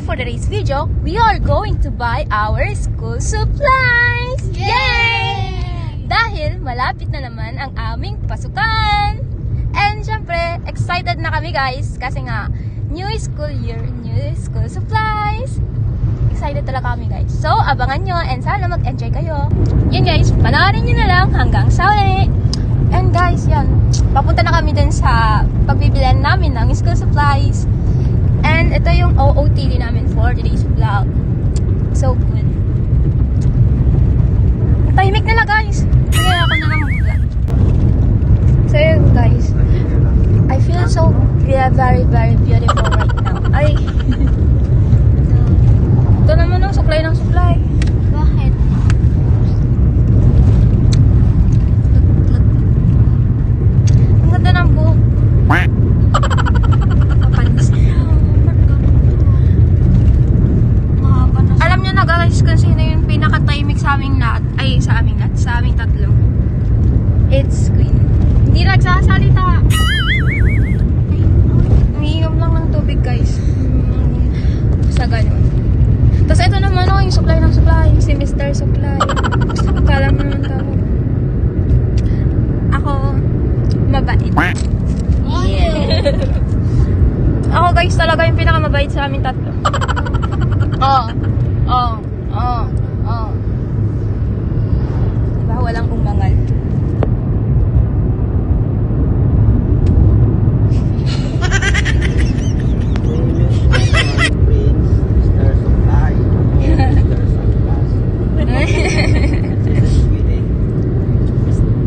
for today's video, we are going to buy our school supplies! Yay! Dahil malapit na naman ang aming pasukan! And syempre, excited na kami guys kasi nga, new school year, new school supplies! Excited talaga kami guys. So, abangan nyo and sana mag-enjoy kayo. Yun guys, panoorin nyo na lang hanggang sa uli! And guys, yan, papunta na kami din sa pagbibilan namin ng school supplies. And ito yung OOTD namin for today's vlog. So good. Tahimik nila guys. Sige, ako na lang mag-vlog. So yun guys, I feel so very beautiful right now. Ay. Ito naman ang supply ng supply. Bakit? Ang ganda ng buhok. Alam nyo na guys kung sino yung pinaka-timing sa aming lahat. Ay, sa aming lahat. Sa aming tatlo. It's Queen. Hindi nagsasalita. Umiinom lang ng tubig guys. Sa ganun. Tapos ito naman yung supply ng supply. Si Mr. Supply. Akala mo naman tawag. Ako, mabait. Yeah. Ako guys talaga yung pinaka-mabait sa aming tatlo. Diba? Walang umangal.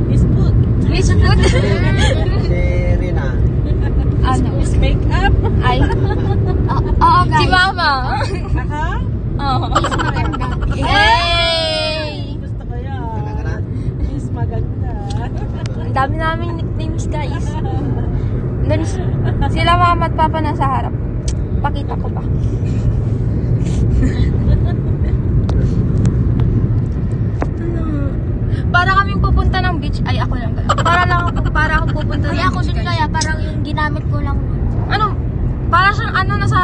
Miss Food. Miss Food? Rina. Ano? Miss Makeup. Ay. Oo guys. Si Mama. Aha. Oo. Miss Maganda. Yay! Gusto ko yan. Miss Maganda. Ang dami naming nicknames guys. Doon sila mama at papa nasa harap. Pakita ko ba? Para kaming pupunta ng beach. Ay, ako lang. Para ako pupunta ng beach. Ako din guys. kaya, parang yung ginamit ko lang. Ano? Para siyang nasa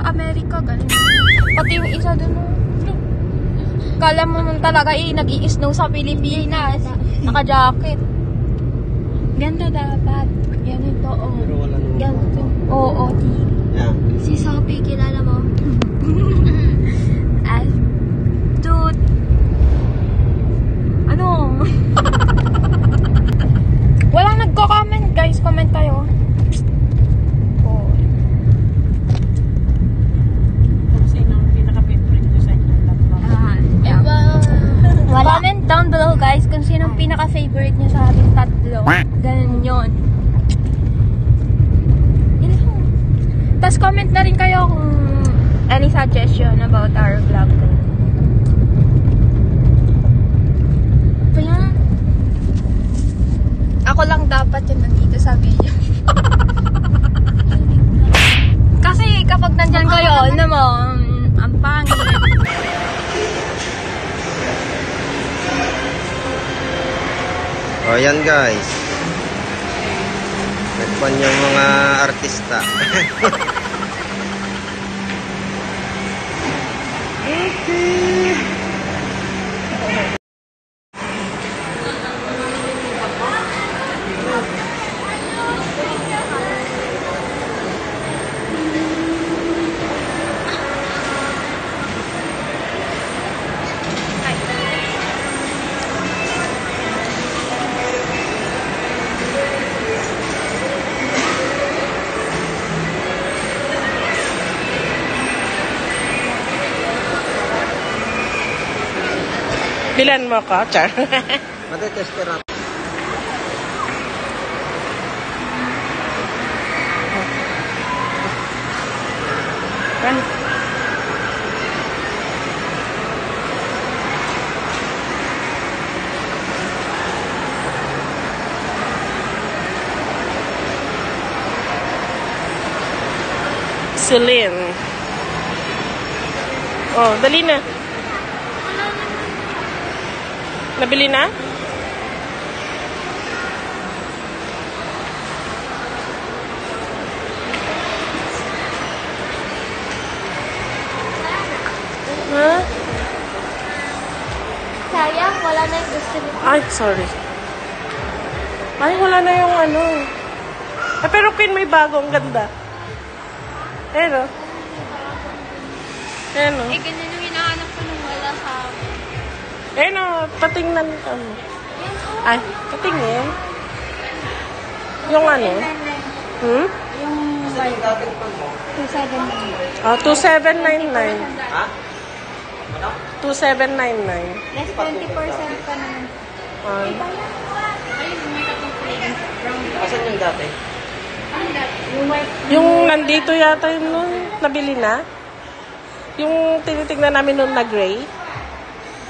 Amerika, ganun. Pati yung isa dun. Kala mo naman talaga nag-i-snow sa Pilipinas. Naka-jacket. Ganda dapat. Ganito, oh. Pero wala naman. Ganito. Oo, Yeah. Si Sophie, kilala mo? Ay, dude. Ano? Walang nagko-comment, guys. Comment kayo. Oh. Kung sino ang pinaka-favorite ko sa inyong tatlo. Yeah. Wala. Comment down below, guys, kung sino ang pinaka-favorite nyo sa ating tatlo. Ganun yun. Tapos comment na rin kayo kung any suggestion about our vlog. Kaya, ako lang dapat yung nandito sa video. Kasi kapag nandyan kayo, naman, ang pangit. Oh, yan guys. Nagpan yung mga artista. Bilan mo ko, Char? Matitesperat. Celine. Oh, dali na. Nabili na? Ay, sorry. Ay, wala na yung ano. Ah, pero Queen, may bago. Ang ganda. Pero, ayan o. Eh, ganyan yung hinahanap ko nung wala sa akin. Ayan o, patingnan ka mo. Ay, patingin. Yung ano? Hmm? Yung 279. Ah, 2799. Ha? 2799. Less 20% pa naman. Ay. Asan yung dati? Yung nandito yata yun nun, nabili na. Yung tinitignan namin nun na gray.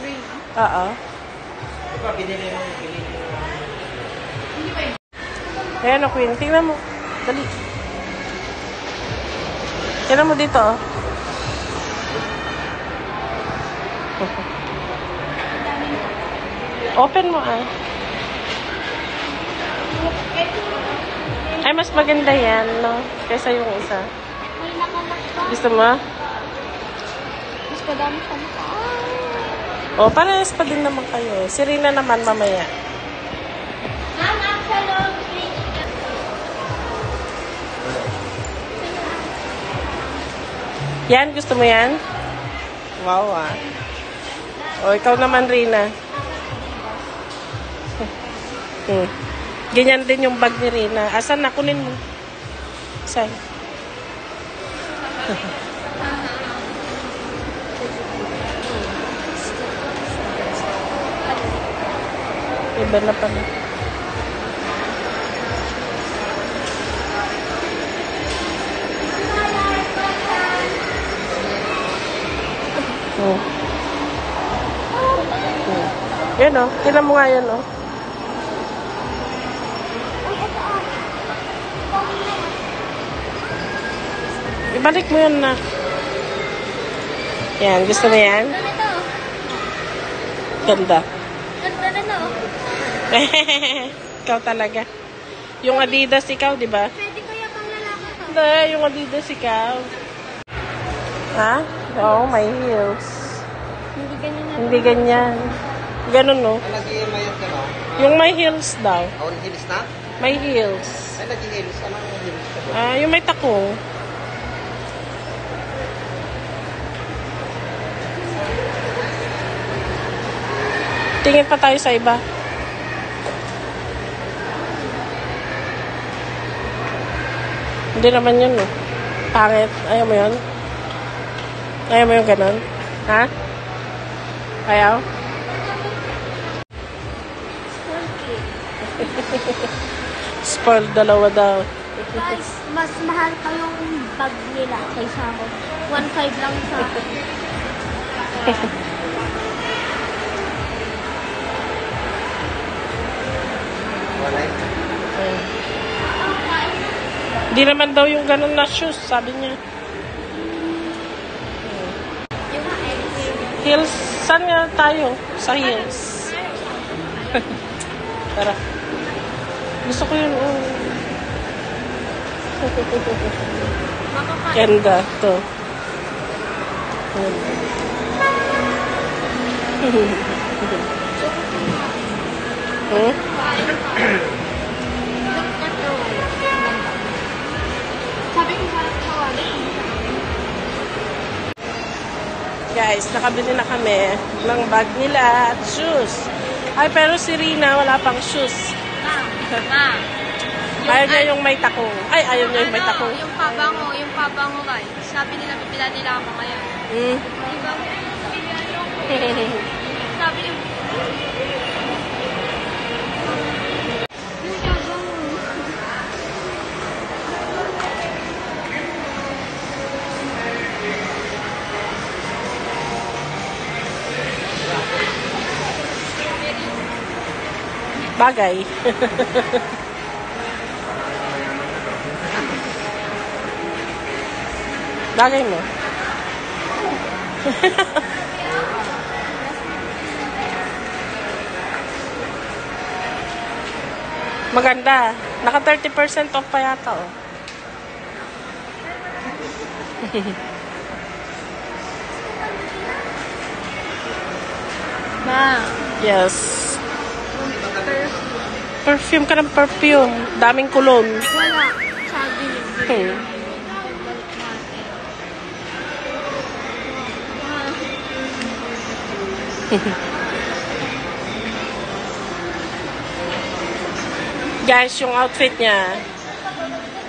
Green. Oo. Diba, binili mo. Ayan o, Queen. Tingnan mo. Dali. Tingnan mo dito, oh. Open mo, ah. Ay, mas maganda yan, no? Kaysa yung isa. May nakalak pa. Gusto mo? Mas madami pa na. O, parehas pa din naman kayo. Si Rina naman mamaya. Yan, gusto mo yan? Wow, ah. O, ikaw naman, Rina. Ganyan din yung bag ni Rina. Asan na? Kunin mo. Saan? Iba na pala. Oh. Yan o. Tingnan mo nga yan o. Ibalik mo yan na. Yan. Gusto mo yan? Ano to? Ganda. Ganda na to. Ikaw talaga. Yung Adidas ikaw, di ba? Pwede kaya pang lalaki to? Hindi, yung Adidas ikaw. Ha? Oo, may heels. Hindi ganyan na. Hindi ganyan. Ganun, no? Nag-i-mayat ka, no? Yung may heels daw. On heels na? May heels. Ay, nag-i-heels. Anong heels ka ba? Ah, yung may takong. Tingin pa tayo sa iba. Hindi naman yun, no? Pangit. Ayaw mo yun? Ayaw mo yung ganun? Ha? Ayaw? Spoiled dalawa daw. Guys, mas mahal pa yung bag nila kaysa ako. 1.5 lang sa akin. Wala. Hindi naman daw yung ganun na shoes, sabi niya. Yung Heels, saan nga tayo? Sa heels. Tara. Gusto ko yun, oh. Ganda, to. Hmm? Sabi ko parang kawali. Guys, nakabili na kami ng bag nila at shoes. Ay, pero si Rina wala pang shoes. Ma. Ayaw niya yung may takong. Ay, ayaw niya yung may takong. Yung pabango guys. Sabi nila, bibila nila ako ngayon. Hmm. Diba? Sabi niyo, Bagay. Bagay mo. Maganda. Naka 30% off pa yata, oh. Ma. Yes. Perfume ka ng perfume. Daming kulon. Wala. Sabi niya. Guys, yung outfit niya,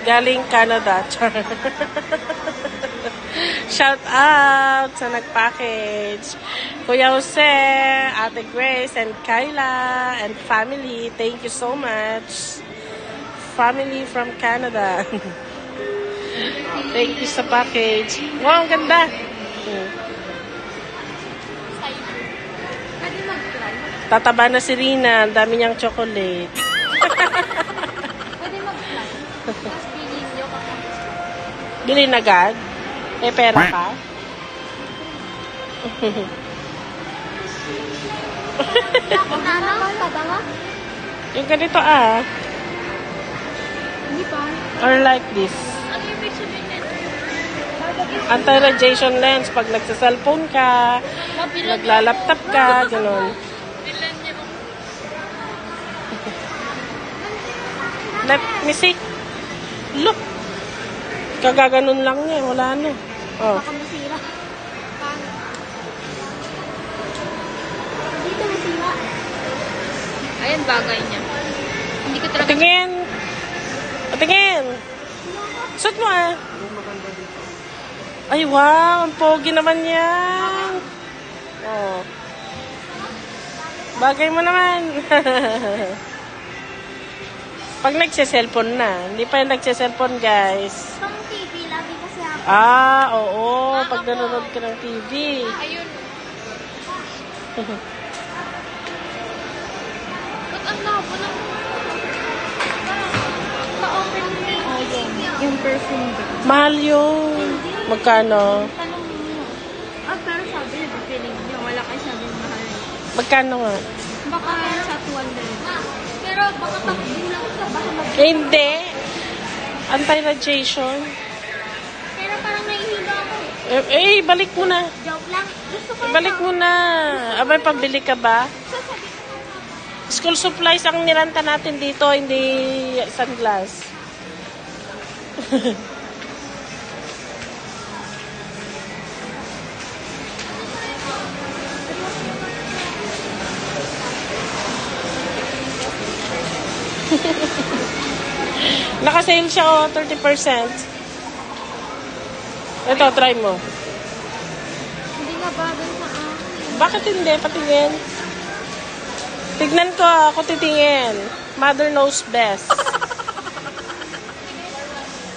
galing Canada. Shout out sa nag-package. Kuya Jose, Ate Grace, and Kyla, and family. Thank you so much. Family from Canada. Thank you sa package. Wow, ang ganda. Pwede mag-try. Tataba na si Rina. Ang dami niyang chocolate. Pwede mag-try. Tapos piliin nyo kapag gusto. Bilhin agad? Eh, pera pa? Nana, katanga? Yung ganito ah. Hindi pa. Or like this. Ano yung ibig sabihin nito? Anti-radiation lens. Pag nagsa-cellphone ka, nagla-laptop ka, ganun. Let me see. Look. Kagaganon lang niya. Wala ano. Oh. Baka masira. Paano? Dito masira. Ayan, bagay niya. Hindi ko talaga... Patingin. Patingin. Suot mo ah. Ay, wow. Ang pogi naman yan. Oh. Bagay mo naman. Pag nagsiselfon na. Hindi pa yung nagsiselfon, guys. Pang TV, lagi kasi ako. Ah, oo. Pag nanonood ka ng TV. Ayun. Ba't ang labo ng... Pa-open mo yung perfume ba? Mahal yun. Magkano? Tanong niyo. Pero sabi niya, pipiling niyo. Wala kayo sabi mahal. Magkano nga? Baka sa 200. Pero baka pag-ulang ka, baka mag... Eh, hindi. Anti-radiation. Pero parang nahihilo ako. Balik mo na. Joke lang. Gusto ko Balik mo na. Abay, pabili ka ba? School supplies ang niranta natin dito, hindi sunglass. Naka-sale siya, 30%. Ito, try mo. Hindi nga bagay sa akin. Bakit hindi? Patingin. Tignan ko, ako titingin. Mother knows best.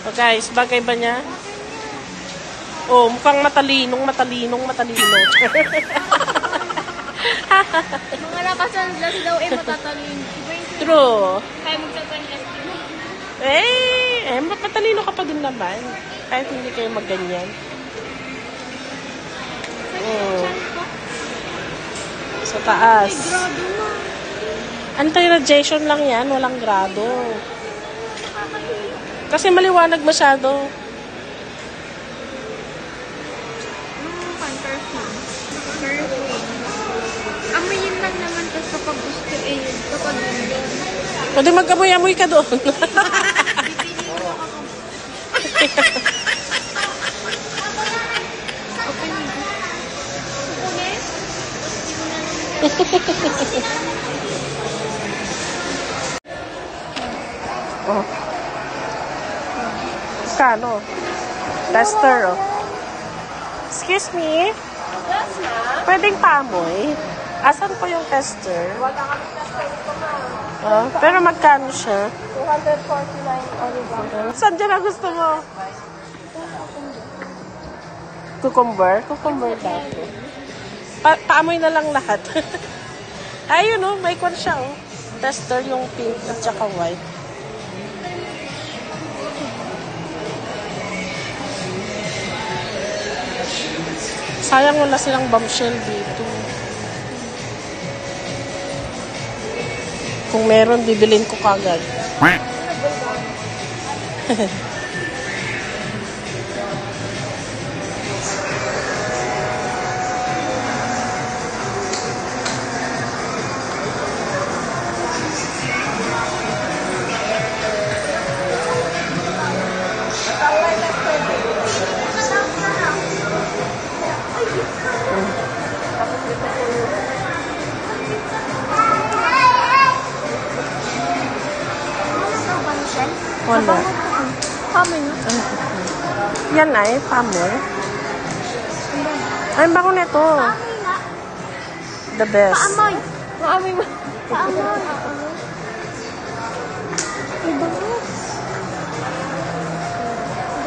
Oh guys, bagay ba niya? Oh, mukhang matalino. Mga naka-sunglass daw, matatalin. Iba yung True. kaya magsa-sunglass din. Matalino ka pa din naman. Kahit hindi kayo magganyan. Sa taas. Grado na. Anti-radiation lang yan, walang grado. Kasi maliwanag masyado. Amoyin lang naman tas kapag gusto yun. Kapag Pwede mag-amoy-amoy ka doon. Oh. Kano? Tester, oh. Excuse me? Yes, ma'am. Pwedeng paamoy? Asan po yung tester? Wala kami tester dito, ma'am. Pero magkano siya? 249 olive. Saan dyan ang gusto mo? Cucumber? Cucumber dati. Paamoy na lang lahat. Ayun, oh. May kwan siya, oh. Tester yung pink at saka white. Sayang wala silang bombshell dito. Kung meron, bibilin ko kagad. Yan ay, pamo. Ay, ang bango nito. Paamoy nga. The best. Paamoy. Maamoy mo. Paamoy. Iba mo.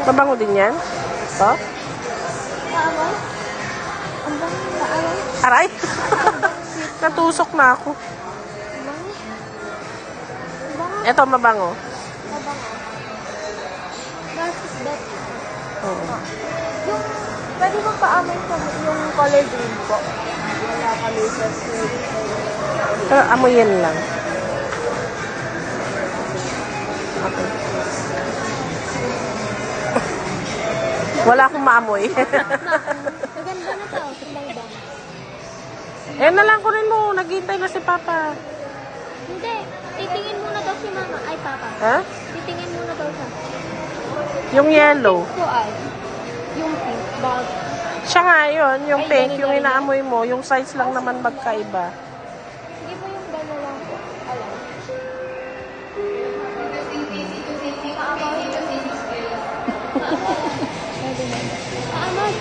Mabango din yan? Ito? Paamoy. Ang bango. Paamoy. Aray! Natusok na ako. Ang bango. Ang bango. Ito, mabango. Mabango. That is that. Oo. Yung, pwede mo paamoy ko yung color green po. Wala color Pero amoy yan lang. Okay. Wala akong maamoy. Maganda na to. Tignan ba? Eh, nalang ko rin mo. Naghihintay na si Papa. Hindi. Titingin muna daw si Mama. Ay, Papa. Ha? Titingin muna daw siya. Yung yellow. ko ay, yung pink bag. Siya nga yun. Yung Ay, pink, ganun yung na rin inaamoy mo. Yung size lang naman magkaiba. Hindi mo yung gano'n lang po. Alam. Paamoy.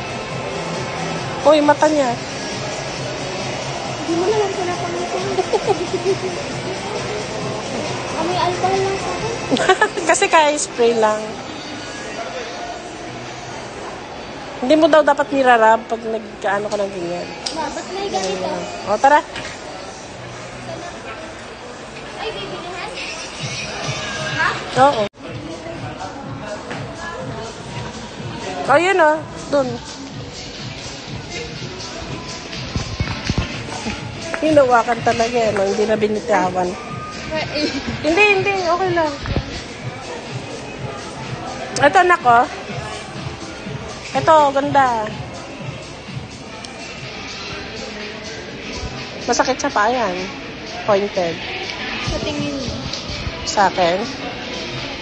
Uy, mata niya. Hindi mo na lang siya napamitin. Amoy alcohol lang sa akin. Kasi kaya spray lang. Hindi mo daw dapat nirarab pag nag-ano ka ng ganyan. Ma, ba't may ganito? O, tara. Ay, bibilihan? Oo. O, yun o. Dun. Hinawakan talaga eh, no? Hindi na binitawan. Hindi. Okay lang. Ito, anak ko. Ito, ganda. Masakit sa paa yan. Pointed. Sa tingin mo, Sa akin.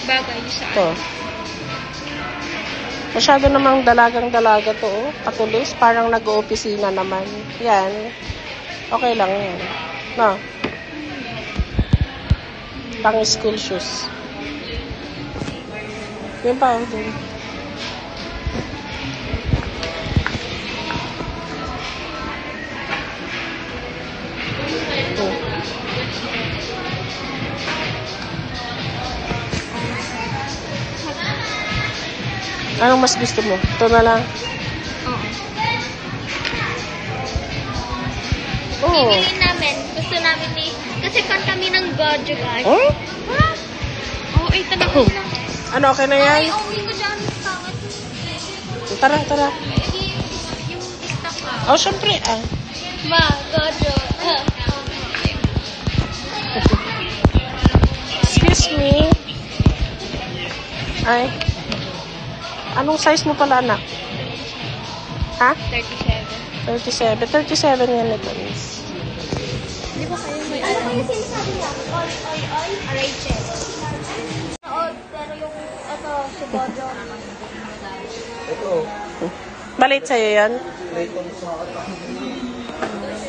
bagay sa Ito. Masyado namang dalagang-dalaga to. Oh. Patulis. Parang nag-oopisina naman. Yan. Okay lang yan. No? Pang school shoes. Yun pa. Oh, dun. Ito. Anong mas gusto mo? Ito na lang. Oo. Bibili namin. Gusto namin ni... Kasi fan kami ng Gojo guys. Oh? Oo, ay talaga na. Ano, okay na yan? Ay, uwi ko dyan. Pangat. Tara. Yung stock ka. Oh, syempre. Ma, Gojo. Excuse me. Ay. Anong size mo pala, anak? Ha? 37. 37 yan ito, miss. Di ba kayo may Ano ba yung sinasabi niya? Oy, Rachel. Oo, pero yung, ito, si Gojo. Ito, Balit sa'yo yan? Layton sa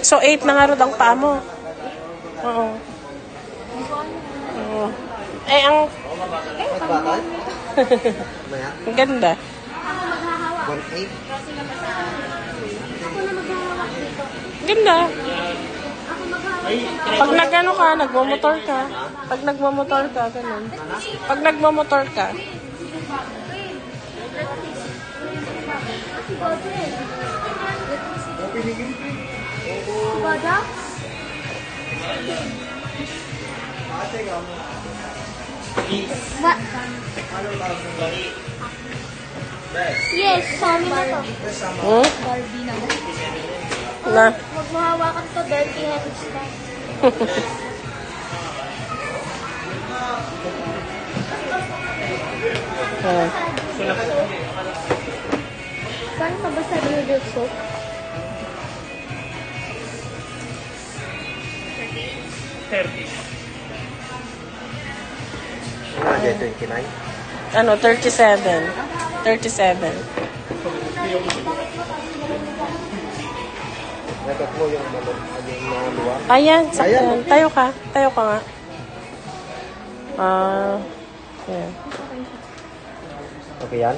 So, 8 na nga rin ang paa mo. Oo. Oo. Eh, ang batay. Maya, ang ganda. 1.8. Ako na maghahawak dito. Ganda. Ako maghahawak. Pag nag-ano ka, nagmamotor ka. Pag nagmamotor ka, ganun. Pag nagmamotor ka. Si Gojo eh. Si Gojo? Ba? Yes, sa amin na to. Hmm? Barbie na. Na. Huwag mo hawakan to, dirty hands ka. Paano ka ba sa noodle soup? Ano dyan, 29? Ano, 37. 37. Nakot mo yung mga luwa. Ayan, sakyan. Ayan. Tayo ka. Tayo ka nga. Ayan. Okay yan?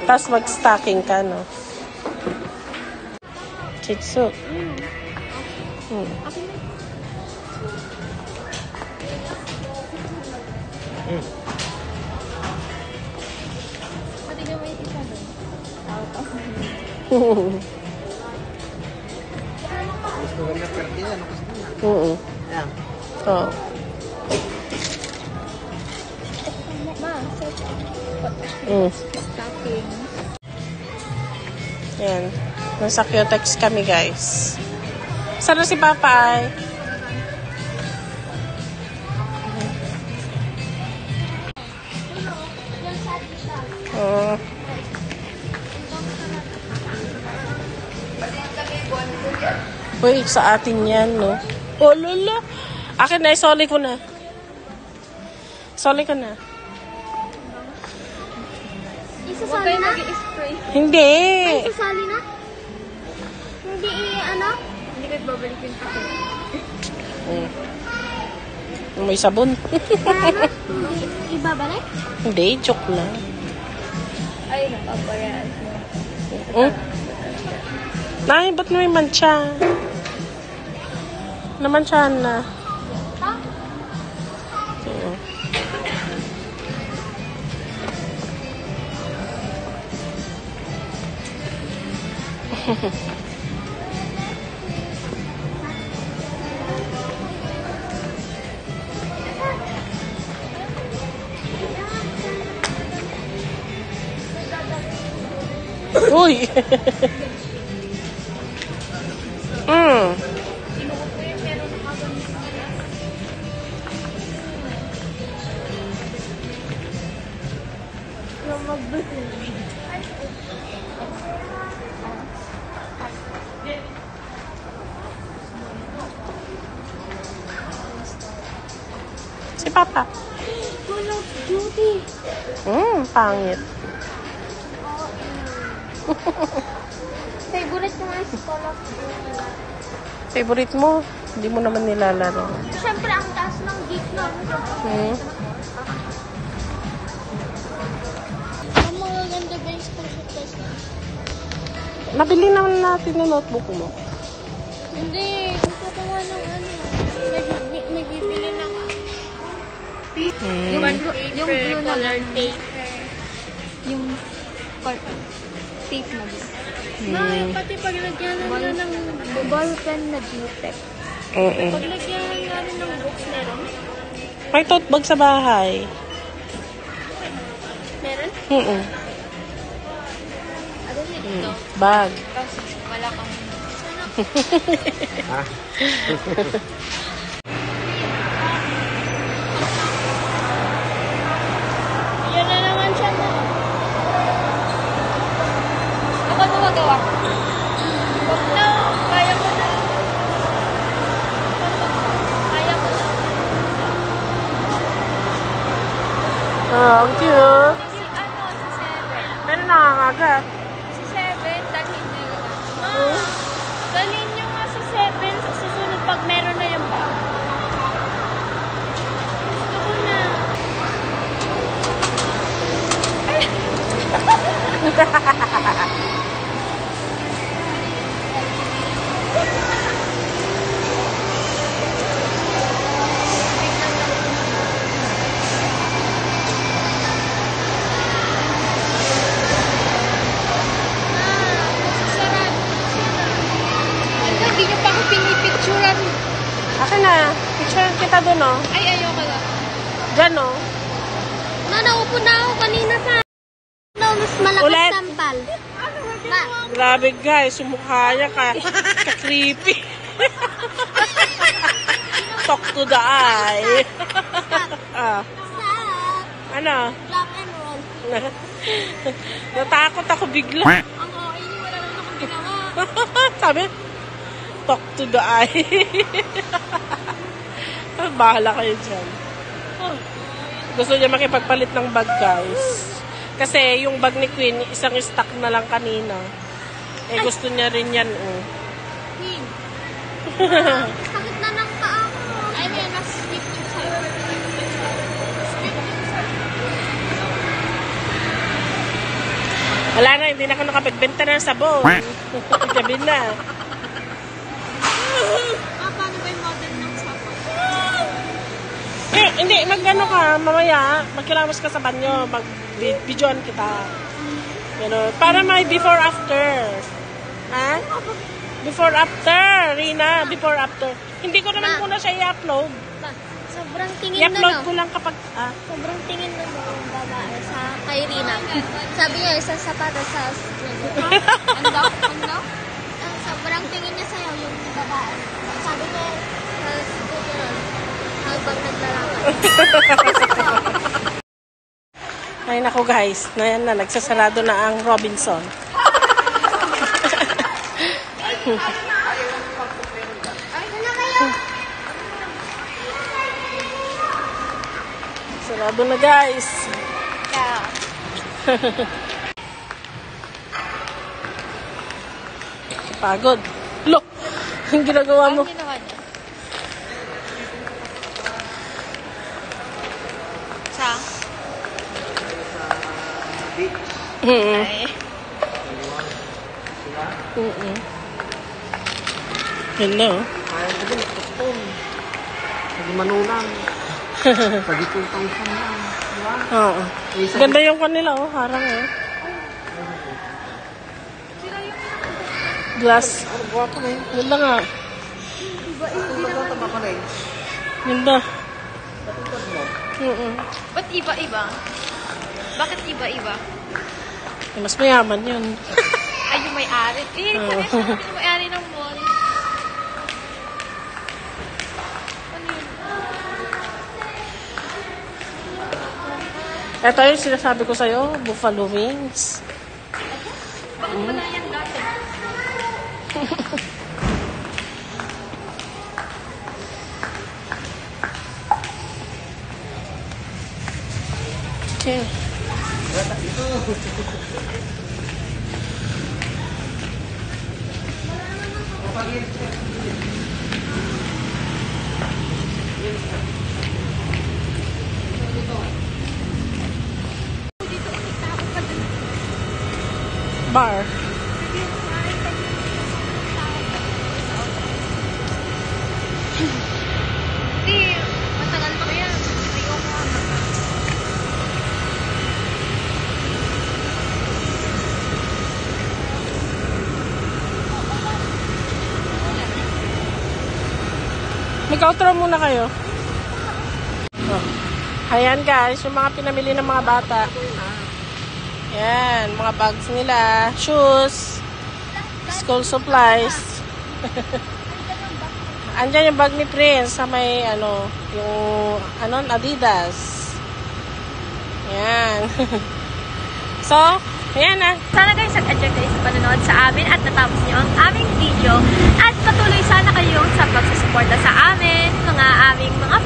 Tapos mag-stocking ka, no? Chitsu. Mas maganda perti yan. Ano kasi na? Yan. Oh. Stocking. Yan. Nasa Cutex kami, guys. Saan na si Papa ay? Oh. Uy, sa atin yan, no? Oh, lolo. Akin na, isoli ko na. Isoli ko na. Isasali na? Hindi. Isasali na? Hindi ano? Hindi ko babalik yung pakit. May sabon. Hindi ibabalik? Hindi, joke lang. Ay, napaparaan mo. Nay, ba't may mancha? Namansyahan na. Oo. Uy! Si Papa. Call of Duty. Pangit. Favorite ko nga si Call of Duty. Favorite mo? Hindi mo naman nilalaro. Siyempre, ang taas ng geek na. Ang mga ganda ba yung school supplies na? Nabili naman natin yung notebook mo. Hindi. Gusto ko nga ng ano. Nagbibili ng Yung blue na lang. Yung tape na blue. pati paglagyan na ng Ball pen na Dutex. paglagyan na rin ng books meron. May tote bag sa bahay. Meron? Ano nito? Bag. Kasi wala kang... Ha? Yan na naman siya na. Ako na magawa. Wag na. Kaya ko na. Kaya ko na. Ang cute. Si ano, si Seven. Pero nakakagat. Si Seven, dahil hindi naman. Dalhin nyo nga si Seven sa susunod pag meron na yung bag. Gusto ko na. Hindi niyo pa ako pinipicturean. Akin na. Picture kita dun, oh. Ay, ayoko lang. Dyan, oh. Naupo na ako kanina pa. No, mas malakas Ulit. tampal. Ma, Grabe, guys. Sumukha niya ka-creepy. Talk to the eye. stop. Ano? Rock and roll. Natakot ako bigla. Ang okay niyo, wala naman akong ginawa. Sabi, talk to the eye. Bahala kayo dyan. Gusto niya makipagpalit ng bag, guys. Kasi yung bag ni Queen, isang stock na lang kanina. Eh, gusto niya rin yan, oh. Queen. Sakit na ng paa ko. Ay, may nas-skip yung sa'yo. Skip yung sa'yo. Wala na, hindi na ako nakapagbenta ng sabon. Gabi na. Paano ba yung model ng sabon? Hindi, mag-ano ka, mamaya, magkilamos ka sa banyo, mag-videoan kita. Gano'n. Para may before-after. Ha? Before-after, Rina, before-after. Hindi ko naman muna siya i-upload. Sobrang tingin I-upload ko lang kapag, Sobrang tingin na ng babae sa kay Rina. Sabi niya, isa sa para sa Ano? Sobrang tingin niya sa'yo yung babae. Sabi niya sa studio habang naglalakad. ay nako guys, na yan na, nagsasarado na ang Robinson. Sarado na guys. Pagod. Look, ang ginagawa mo. Sa? Yun na oh. Kaya ko din, postpone. Hindi manulang. Sa gitong tangsan lang. Diba? Oo. Ganda yung kanila oh, harang eh. Glass. Ano, guwapo na yun. Ganda nga. Taba ko na yun. Ganda. Patutod mo. Ba't iba-iba? Bakit iba-iba? Mas mayaman yun. Ay, yung may-ari. Parang yung may-ari ng mall. Ito yung sinasabi ko sa'yo, buffalo wings. Bakit wala yan dati? Okay. Bar. Hindi, matagal pa yan. Hindi ko Mag-outro muna kayo. Oh. Ayan guys, yung mga pinamili ng mga bata. Ayan, mga bags nila, shoes, school supplies. Andyan yung bag ni Prince sa may yung Adidas. Ayan. So, ayan na. Sana guys, nag-enjoy kayo sa panonood sa amin at natapos niyo ang aming video. At patuloy sana kayong sa pagsusuporta sa amin, mga aming mga